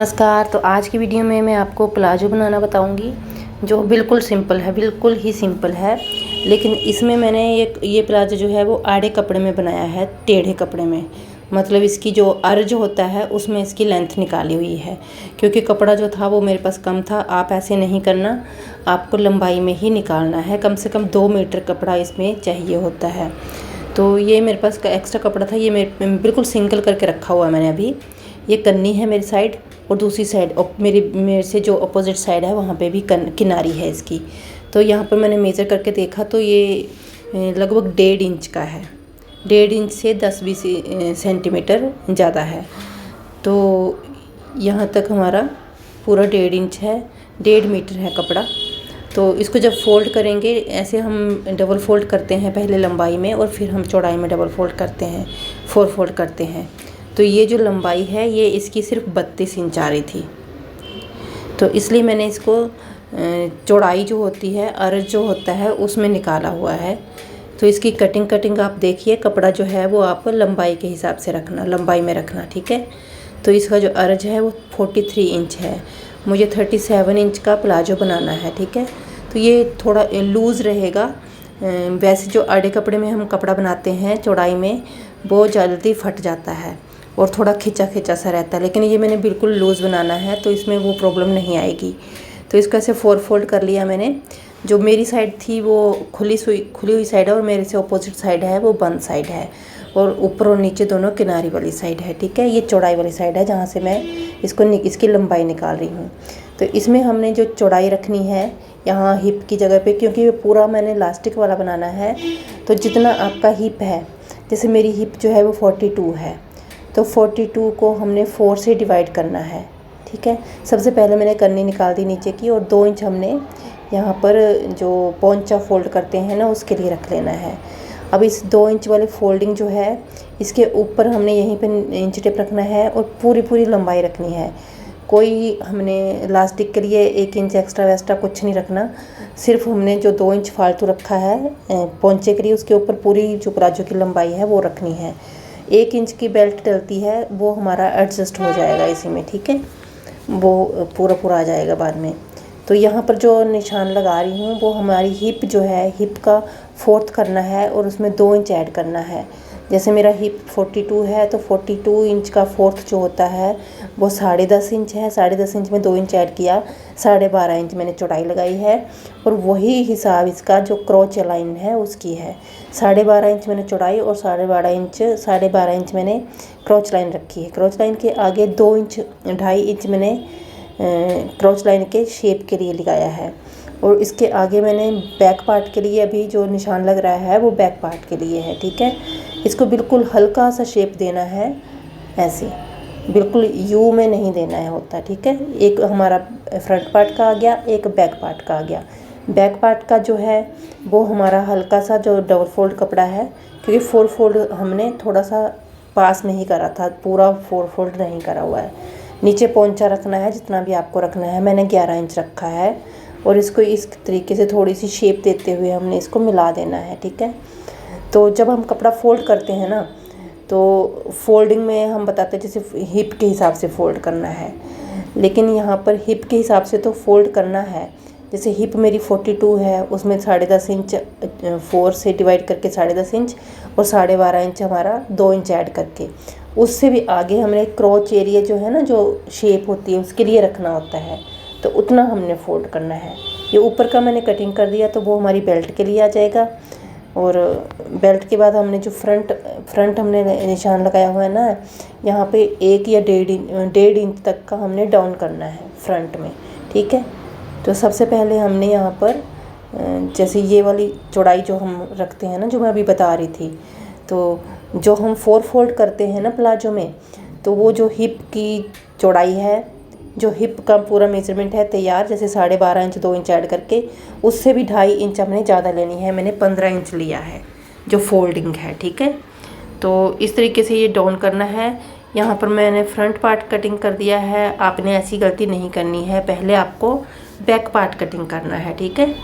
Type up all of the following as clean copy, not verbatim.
नमस्कार। तो आज की वीडियो में मैं आपको प्लाजो बनाना बताऊंगी जो बिल्कुल सिंपल है, बिल्कुल ही सिंपल है। लेकिन इसमें मैंने ये प्लाजो जो है वो आड़े कपड़े में बनाया है, टेढ़े कपड़े में। मतलब इसकी जो अर्ज होता है उसमें इसकी लेंथ निकाली हुई है, क्योंकि कपड़ा जो था वो मेरे पास कम था। आप ऐसे नहीं करना, आपको लंबाई में ही निकालना है। कम से कम 2 मीटर कपड़ा इसमें चाहिए होता है। तो ये मेरे पास का एक्स्ट्रा कपड़ा था, ये मेरे बिल्कुल सिंगल करके रखा हुआ है मैंने अभी। ये कन्नी है मेरी साइड, और दूसरी साइड मेरे से जो अपोजिट साइड है वहाँ पे भी किनारी है इसकी। तो यहाँ पर मैंने मेज़र करके देखा तो ये लगभग 1.5 इंच का है। 1.5 इंच से 10-20 सेंटीमीटर ज़्यादा है। तो यहाँ तक हमारा पूरा 1.5 इंच है, 1.5 मीटर है कपड़ा। तो इसको जब फोल्ड करेंगे, ऐसे हम डबल फोल्ड करते हैं पहले लंबाई में, और फिर हम चौड़ाई में डबल फोल्ड करते हैं, 4 फोल्ड करते हैं। तो ये जो लंबाई है ये इसकी सिर्फ 32 इंच आ रही थी। तो इसलिए मैंने इसको चौड़ाई जो होती है, अर्ज जो होता है उसमें निकाला हुआ है। तो इसकी कटिंग आप देखिए, कपड़ा जो है वो आप लंबाई के हिसाब से रखना, लंबाई में रखना, ठीक है। तो इसका जो अर्ज है वो 43 इंच है। मुझे 37 इंच का प्लाजो बनाना है, ठीक है। तो ये थोड़ा लूज़ रहेगा। वैसे जो आड़े कपड़े में हम कपड़ा बनाते हैं चौड़ाई में, वो जल्दी फट जाता है और थोड़ा खिंचा सा रहता है। लेकिन ये मैंने बिल्कुल लूज़ बनाना है, तो इसमें वो प्रॉब्लम नहीं आएगी। तो इसको ऐसे 4 फोल्ड कर लिया मैंने। जो मेरी साइड थी वो खुली हुई साइड है, और मेरे से अपोजिट साइड है वो बंद साइड है, और ऊपर और नीचे दोनों किनारी वाली साइड है, ठीक है। ये चौड़ाई वाली साइड है जहाँ से मैं इसकी लंबाई निकाल रही हूँ। तो इसमें हमने जो चौड़ाई रखनी है यहाँ हिप की जगह पे, क्योंकि ये पूरा मैंने इलास्टिक वाला बनाना है। तो जितना आपका हिप है, जैसे मेरी हिप जो है वो 42 है, तो 42 को हमने 4 से डिवाइड करना है, ठीक है। सबसे पहले मैंने कन्नी निकाल दी नीचे की, और 2 इंच हमने यहाँ पर जो पोंचा फोल्ड करते हैं ना उसके लिए रख लेना है। अब इस 2 इंच वाली फोल्डिंग जो है इसके ऊपर हमने यहीं पे इंच टेप रखना है, और पूरी लंबाई रखनी है। कोई हमने इलास्टिक के लिए 1 इंच एक्स्ट्रा वेस्ट्रा कुछ नहीं रखना। सिर्फ हमने जो 2 इंच फालतू रखा है पोंचे के लिए, उसके ऊपर पूरी जो प्लाजो की लंबाई है वो रखनी है। 1 इंच की बेल्ट डलती है, वो हमारा एडजस्ट हो जाएगा इसी में, ठीक है। वो पूरा आ जाएगा बाद में। तो यहाँ पर जो निशान लगा रही हूँ वो हमारी हिप जो है, हिप का 4th करना है, और उसमें 2 इंच ऐड करना है। जैसे मेरा हिप 42 है, तो 42 इंच का 4th जो होता है वो 10.5 इंच है। 10.5 इंच में 2 इंच ऐड किया, 12.5 इंच मैंने चौड़ाई लगाई है। और वही हिसाब इसका जो क्रॉच लाइन है उसकी है। 12.5 इंच मैंने चौड़ाई, और 12.5 इंच मैंने क्रॉच लाइन रखी है। क्रॉच लाइन के आगे 2 इंच 2.5 इंच मैंने क्रॉच लाइन के शेप के लिए लगाया है। और इसके आगे मैंने बैक पार्ट के लिए अभी जो निशान लग रहा है वो बैक पार्ट के लिए है, ठीक है। इसको बिल्कुल हल्का सा शेप देना है, ऐसे बिल्कुल यू में नहीं देना है होता, ठीक है। एक हमारा फ्रंट पार्ट का आ गया, एक बैक पार्ट का आ गया। बैक पार्ट का जो है वो हमारा हल्का सा जो डबल फोल्ड कपड़ा है, क्योंकि 4 फोल्ड हमने थोड़ा सा पास में ही करा था, पूरा 4 फोल्ड नहीं करा हुआ है। नीचे पोंचा रखना है जितना भी आपको रखना है। मैंने 11 इंच रखा है, और इसको इस तरीके से थोड़ी सी शेप देते हुए हमने इसको मिला देना है, ठीक है। तो जब हम कपड़ा फोल्ड करते हैं ना, तो फोल्डिंग में हम बताते हैं जैसे हिप के हिसाब से फोल्ड करना है, लेकिन यहाँ पर हिप के हिसाब से तो फोल्ड करना है। जैसे हिप मेरी 42 है, उसमें 10.5 इंच 4 से डिवाइड करके 10.5 इंच, और 12.5 इंच हमारा 2 इंच ऐड करके, उससे भी आगे हमने क्रॉच एरिया जो है ना, जो शेप होती है उसके लिए रखना होता है। तो उतना हमने फोल्ड करना है। ये ऊपर का मैंने कटिंग कर दिया, तो वो हमारी बेल्ट के लिए आ जाएगा। और बेल्ट के बाद हमने जो फ्रंट हमने निशान लगाया हुआ है ना, यहाँ पे 1 या 1.5 इंच तक का हमने डाउन करना है फ्रंट में, ठीक है। तो सबसे पहले हमने यहाँ पर जैसे ये वाली चौड़ाई जो हम रखते हैं ना, जो मैं अभी बता रही थी, तो जो हम 4 फोल्ड करते हैं ना प्लाजो में, तो वो जो हिप की चौड़ाई है, जो हिप का पूरा मेजरमेंट है तैयार, जैसे 12.5 इंच 2 इंच ऐड करके, उससे भी 2.5 इंच हमने ज़्यादा लेनी है। मैंने 15 इंच लिया है जो फोल्डिंग है, ठीक है। तो इस तरीके से ये डाउन करना है। यहाँ पर मैंने फ्रंट पार्ट कटिंग कर दिया है। आपने ऐसी गलती नहीं करनी है, पहले आपको बैक पार्ट कटिंग करना है, ठीक है।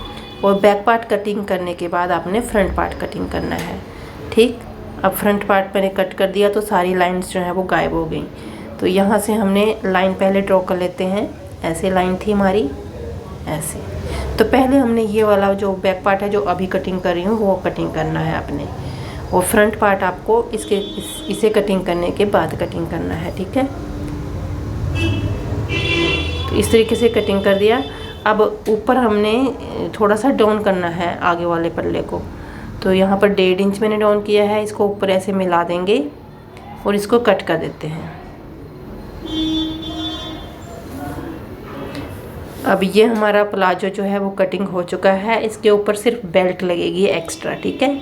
और बैक पार्ट कटिंग करने के बाद आपने फ्रंट पार्ट कटिंग करना है, ठीक। अब फ्रंट पार्ट मैंने कट कर दिया, तो सारी लाइंस जो है वो गायब हो गई। तो यहाँ से हमने लाइन पहले ड्रॉ कर लेते हैं। ऐसे लाइन थी हमारी, ऐसे। तो पहले हमने ये वाला जो बैक पार्ट है जो अभी कटिंग कर रही हूँ वो कटिंग करना है आपने, और फ्रंट पार्ट आपको इसे कटिंग करने के बाद कटिंग करना है, ठीक है। तो इस तरीके से कटिंग कर दिया। अब ऊपर हमने थोड़ा सा डाउन करना है आगे वाले पल्ले को, तो यहाँ पर 1.5 इंच मैंने डाउन किया है। इसको ऊपर ऐसे मिला देंगे और इसको कट कर देते हैं। अब ये हमारा प्लाजो जो है वो कटिंग हो चुका है। इसके ऊपर सिर्फ बेल्ट लगेगी एक्स्ट्रा, ठीक है।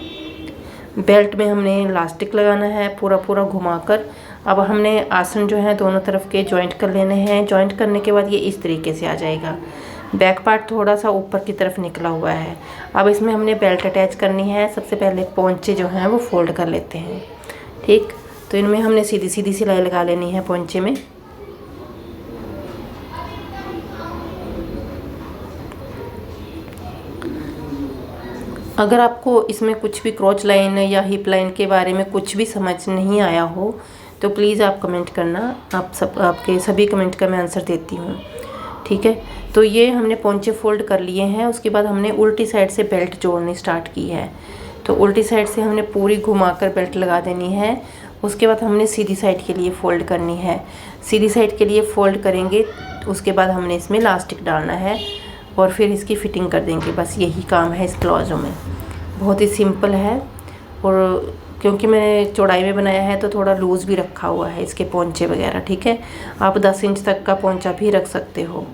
बेल्ट में हमने इलास्टिक लगाना है पूरा घुमाकर। अब हमने आसन जो है दोनों तरफ के जॉइंट कर लेने हैं। जॉइंट करने के बाद ये इस तरीके से आ जाएगा। बैक पार्ट थोड़ा सा ऊपर की तरफ निकला हुआ है। अब इसमें हमने बेल्ट अटैच करनी है। सबसे पहले पोंचे जो हैं वो फोल्ड कर लेते हैं, ठीक। तो इनमें हमने सीधी सिलाई लगा लेनी है पोंचे में। अगर आपको इसमें कुछ भी क्रॉच लाइन या हिप लाइन के बारे में कुछ भी समझ नहीं आया हो तो प्लीज़ आप कमेंट करना। आपके सभी कमेंट का मैं आंसर देती हूँ, ठीक है। तो ये हमने पोंचे फोल्ड कर लिए हैं। उसके बाद हमने उल्टी साइड से बेल्ट जोड़नी स्टार्ट की है। तो उल्टी साइड से हमने पूरी घुमाकर बेल्ट लगा देनी है। उसके बाद हमने सीधी साइड के लिए फ़ोल्ड करनी है। सीधी साइड के लिए फ़ोल्ड करेंगे, उसके बाद हमने इसमें इलास्टिक डालना है और फिर इसकी फ़िटिंग कर देंगे। बस यही काम है इस प्लाजो में, बहुत ही सिंपल है। और क्योंकि मैंने चौड़ाई में बनाया है तो थोड़ा लूज़ भी रखा हुआ है इसके पोंचे वगैरह, ठीक है। आप 10 इंच तक का पोंचा भी रख सकते हो।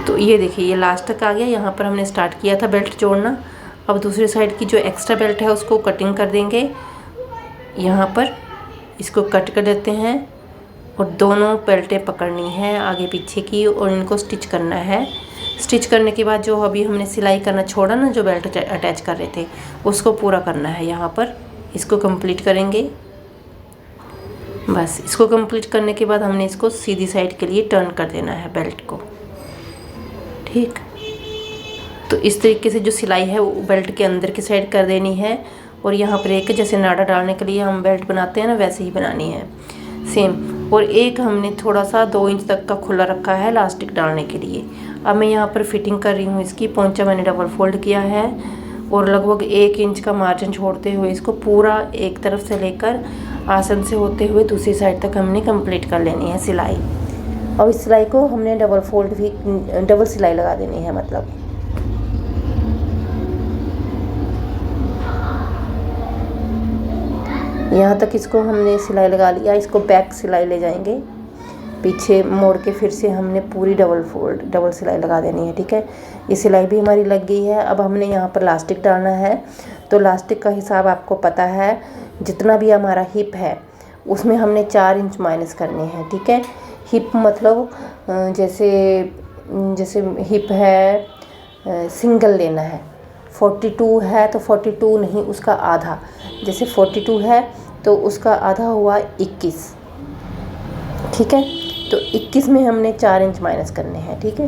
तो ये देखिए ये लास्ट तक आ गया। यहाँ पर हमने स्टार्ट किया था बेल्ट जोड़ना। अब दूसरी साइड की जो एक्स्ट्रा बेल्ट है उसको कटिंग कर देंगे। यहाँ पर इसको कट कर देते हैं और दोनों बेल्टें पकड़नी है आगे पीछे की और इनको स्टिच करना है। स्टिच करने के बाद जो अभी हमने सिलाई करना छोड़ा ना, जो बेल्ट अटैच कर रहे थे, उसको पूरा करना है। यहाँ पर इसको कंप्लीट करेंगे। बस इसको कंप्लीट करने के बाद हमने इसको सीधी साइड के लिए टर्न कर देना है बेल्ट को, ठीक। तो इस तरीके से जो सिलाई है वो बेल्ट के अंदर की साइड कर देनी है। और यहाँ पर एक जैसे नाड़ा डालने के लिए हम बेल्ट बनाते हैं ना, वैसे ही बनानी है सेम। और एक हमने थोड़ा सा 2 इंच तक का खुला रखा है इलास्टिक डालने के लिए। अब मैं यहाँ पर फिटिंग कर रही हूँ इसकी। पोंचा मैंने डबल फोल्ड किया है और लगभग 1 इंच का मार्जिन छोड़ते हुए इसको पूरा एक तरफ से लेकर आसन से होते हुए दूसरी साइड तक हमने कंप्लीट कर लेनी है सिलाई। और इस सिलाई को हमने डबल सिलाई लगा देनी है, मतलब यहाँ तक इसको हमने सिलाई लगा लिया। इसको बैक सिलाई ले जाएंगे, पीछे मोड़ के फिर से हमने पूरी डबल सिलाई लगा देनी है, ठीक है। ये सिलाई भी हमारी लग गई है। अब हमने यहाँ पर इलास्टिक डालना है। तो इलास्टिक का हिसाब आपको पता है, जितना भी हमारा हिप है उसमें हमने 4 इंच माइनस करने हैं, ठीक है। हिप मतलब जैसे हिप है सिंगल लेना है। 42 है तो 42 नहीं, उसका आधा। जैसे 42 है तो उसका आधा हुआ 21, ठीक है। तो 21 में हमने 4 इंच माइनस करने हैं, ठीक है।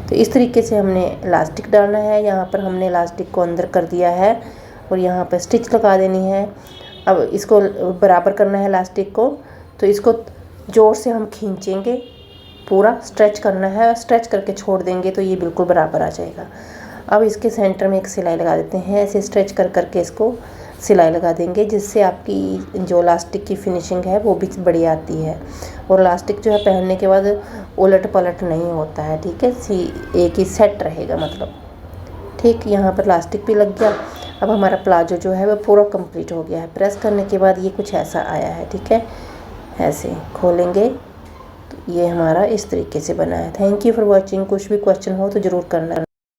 तो इस तरीके से हमने इलास्टिक डालना है। यहाँ पर हमने इलास्टिक को अंदर कर दिया है और यहाँ पर स्टिच लगा देनी है। अब इसको बराबर करना है इलास्टिक को, तो इसको जोर से हम खींचेंगे, पूरा स्ट्रेच करना है। स्ट्रेच करके छोड़ देंगे तो ये बिल्कुल बराबर आ जाएगा। अब इसके सेंटर में एक सिलाई लगा देते हैं। ऐसे स्ट्रेच करके इसको सिलाई लगा देंगे, जिससे आपकी जो इलास्टिक की फिनिशिंग है वो भी बढ़िया आती है। और इलास्टिक जो है पहनने के बाद उलट पलट नहीं होता है, ठीक है। एक ही सेट रहेगा, मतलब ठीक। यहाँ पर इलास्टिक भी लग गया। अब हमारा प्लाजो जो है वो पूरा कंप्लीट हो गया है। प्रेस करने के बाद ये कुछ ऐसा आया है, ठीक है। ऐसे खोलेंगे तो ये हमारा इस तरीके से बना है। Thank you for watching. कुछ भी क्वेश्चन हो तो ज़रूर करना।